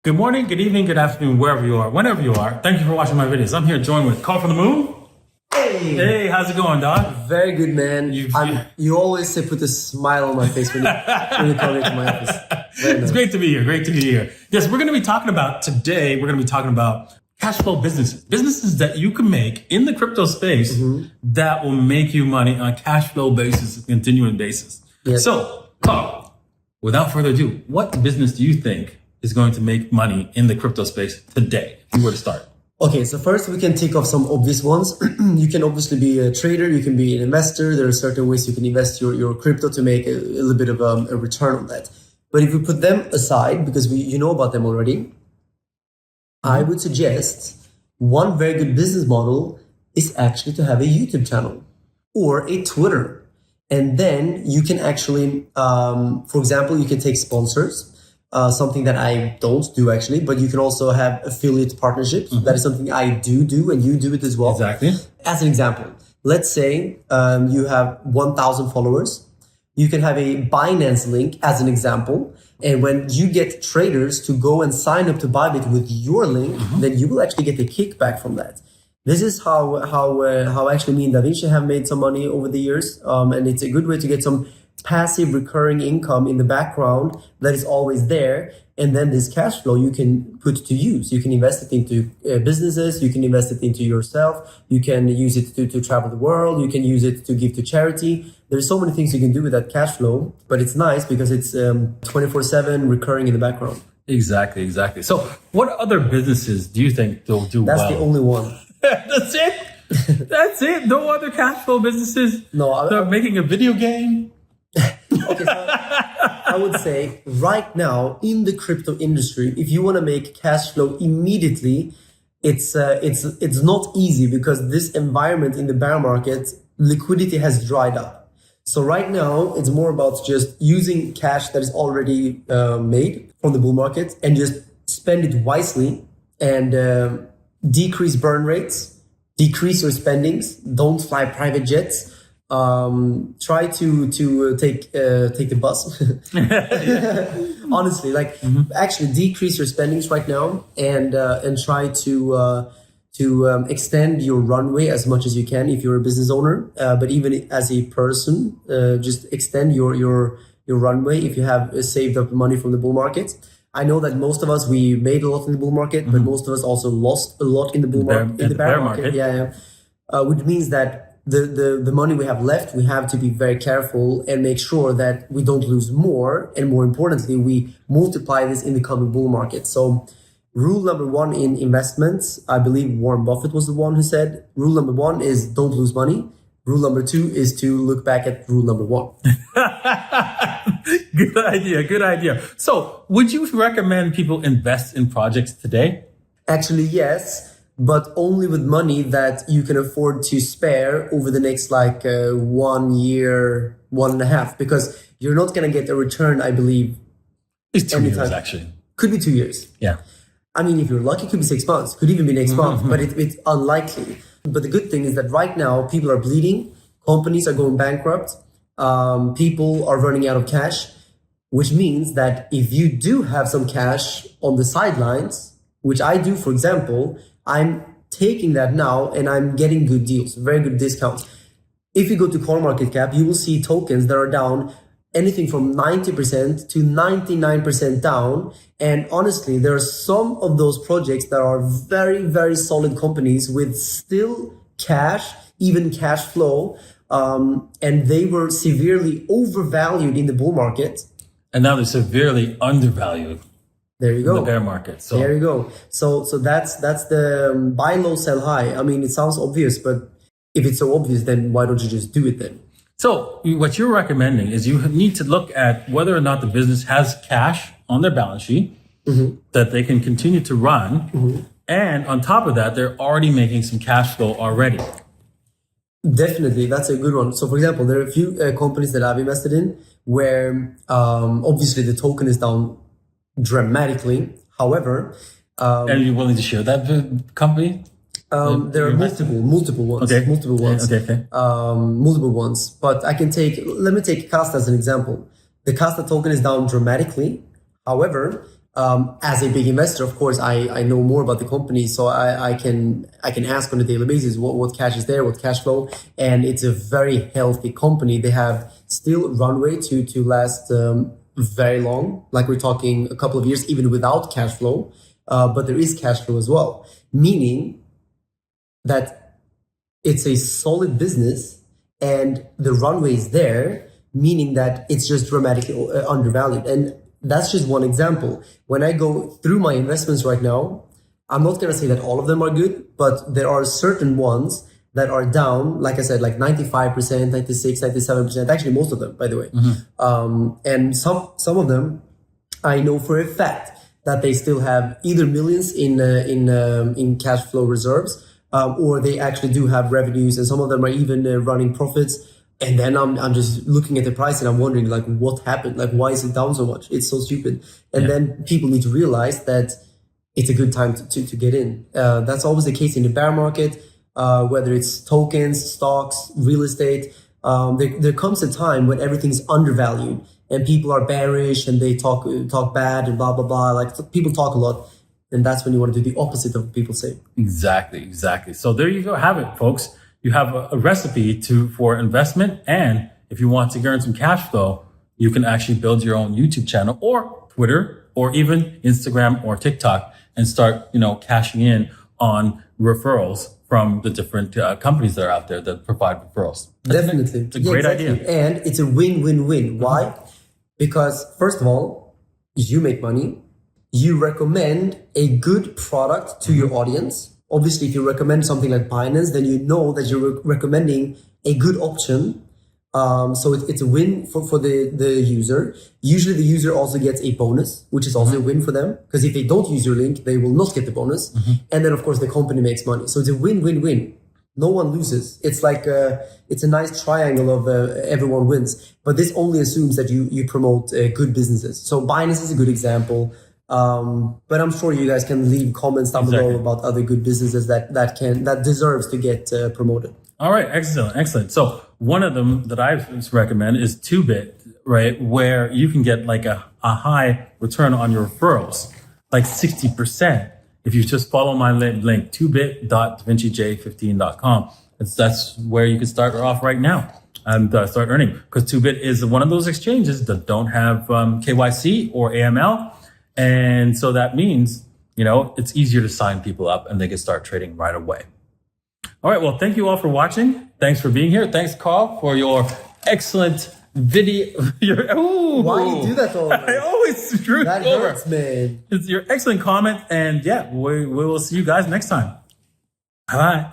Good morning, good evening, good afternoon, wherever you are, whenever you are. Thank you for watching my videos. I'm here joined with Call from the Moon. Hey, how's it going, dog? Very good, man. You always say put a smile on my face when you come into my office. Very nice. It's great to be here. Great to be here. Yes, we're going to be talking about today. We're going to be talking about cash flow businesses that you can make in the crypto space that will make you money on a cash flow basis, a continuing basis. Yes. So, Carl, without further ado, what business do you think is going to make money in the crypto space today, if you were to start? Okay, so first we can take off some obvious ones. You can obviously be a trader, you can be an investor. There are certain ways you can invest your crypto to make a little bit of a return on that. But if we put them aside, because you know about them already, I would suggest one very good business model is actually to have a YouTube channel or a Twitter. And then you can actually, for example, you can take sponsors. Something that I don't do actually, but you can also have affiliate partnerships. That is something I do, and you do it as well. Exactly. As an example, let's say you have 1,000 followers. You can have a Binance link as an example. And when you get traders to go and sign up to Bybit with your link, then you will actually get a kickback from that. This is how actually me and DaVinci have made some money over the years. And it's a good way to get some passive recurring income in the background that is always there. And then this cash flow you can put to use. You can invest it into businesses. You can invest it into yourself. You can use it to travel the world. You can use it to give to charity. There's so many things you can do with that cash flow, but it's nice because it's 24/7 recurring in the background. Exactly. So what other businesses do you think they'll do That's well? the only one. That's it? That's it? No other cash flow businesses? No, They're making a video game? Okay, so I would say right now in the crypto industry, if you want to make cash flow immediately, it's not easy because this environment in the bear market, liquidity has dried up. So right now it's more about just using cash that is already made from the bull market and just spend it wisely and decrease burn rates, decrease your spendings, don't fly private jets. Try to take the bus. Honestly, actually decrease your spendings right now and try to extend your runway as much as you can if you're a business owner. But even as a person, just extend your runway if you have saved up money from the bull market. I know that most of us, we made a lot in the bull market, but most of us also lost a lot in the bear market. Yeah. Which means that the money we have left, we have to be very careful and make sure that we don't lose more. And more importantly, we multiply this in the coming bull market. So rule number one in investments, I believe Warren Buffett was the one who said, rule number one is don't lose money. Rule number two is to look back at rule number one. Good idea. So would you recommend people invest in projects today? Actually, yes. But only with money that you can afford to spare over the next 1 year, 1.5, because you're not going to get a return, I believe. It's 2 years, actually. Could be 2 years. Yeah. I mean, if you're lucky, it could be 6 months, could even be next month, but it's unlikely. But the good thing is that right now, people are bleeding, companies are going bankrupt, people are running out of cash, which means that if you do have some cash on the sidelines, which I do, for example, I'm taking that now and I'm getting good deals, very good discounts. If you go to CoinMarketCap, you will see tokens that are down anything from 90% to 99% down. And honestly, there are some of those projects that are very, very solid companies with still cash, even cash flow. And they were severely overvalued in the bull market. And now they're severely undervalued. There you go. The bear market. So there you go. So that's the buy low, sell high. I mean, it sounds obvious, but if it's so obvious, then why don't you just do it then? So what you're recommending is you need to look at whether or not the business has cash on their balance sheet that they can continue to run. And on top of that, they're already making some cash flow already. Definitely. That's a good one. So for example, there are a few companies that I've invested in where obviously the token is down dramatically. However, are you willing to share that company? There are multiple ones. Okay. Multiple ones. Okay. Multiple ones. But let me take Casta as an example. The Casta token is down dramatically. However, As a big investor, of course, I know more about the company, so I can ask on a daily basis what cash is there, what cash flow, and it's a very healthy company. They have still runway to last very long, like we're talking a couple of years, even without cash flow. But there is cash flow as well, meaning that it's a solid business and the runway is there, meaning that it's just dramatically undervalued. And that's just one example. When I go through my investments right now, I'm not going to say that all of them are good, but there are certain ones that are down, like I said, like 95%, 96, 97%, actually most of them, by the way. And some of them, I know for a fact that they still have either millions in cash flow reserves, or they actually do have revenues, and some of them are even running profits. And then I'm just looking at the price and I'm wondering, like, what happened? Like, why is it down so much? It's so stupid. And then people need to realize that it's a good time to get in. That's always the case in the bear market, whether it's tokens, stocks, real estate. There comes a time when everything's undervalued and people are bearish and they talk bad and blah, blah, blah. Like, people talk a lot. And that's when you want to do the opposite of what people say. Exactly. So there you go. Have it, folks. You have a recipe for investment. And if you want to earn some cash flow, you can actually build your own YouTube channel or Twitter or even Instagram or TikTok and start, cashing in on referrals from the different companies that are out there that provide referrals. Definitely. It's a great idea. And it's a win-win-win. Why? Because first of all, you make money. You recommend a good product to your audience. Obviously, if you recommend something like Binance, then you know that you're recommending a good option. So it's a win for the user. Usually the user also gets a bonus, which is also a win for them. Because if they don't use your link, they will not get the bonus. And then, of course, the company makes money. So it's a win-win-win. No one loses. It's like it's a nice triangle of everyone wins. But this only assumes that you promote good businesses. So Binance is a good example. But I'm sure you guys can leave comments down below about other good businesses that deserves to get promoted. All right, excellent. So one of them that I recommend is 2Bit, right? Where you can get like a high return on your referrals, like 60%. If you just follow my link, 2bit.davincej15.com. That's where you can start off right now and start earning, because 2Bit is one of those exchanges that don't have KYC or AML. And so that means, it's easier to sign people up and they can start trading right away. All right. Well, thank you all for watching. Thanks for being here. Thanks, Carl, for your excellent video. Why you do that all? I always screw it that over. Hurts, man. It's your excellent comment. And yeah, we will see you guys next time. Bye.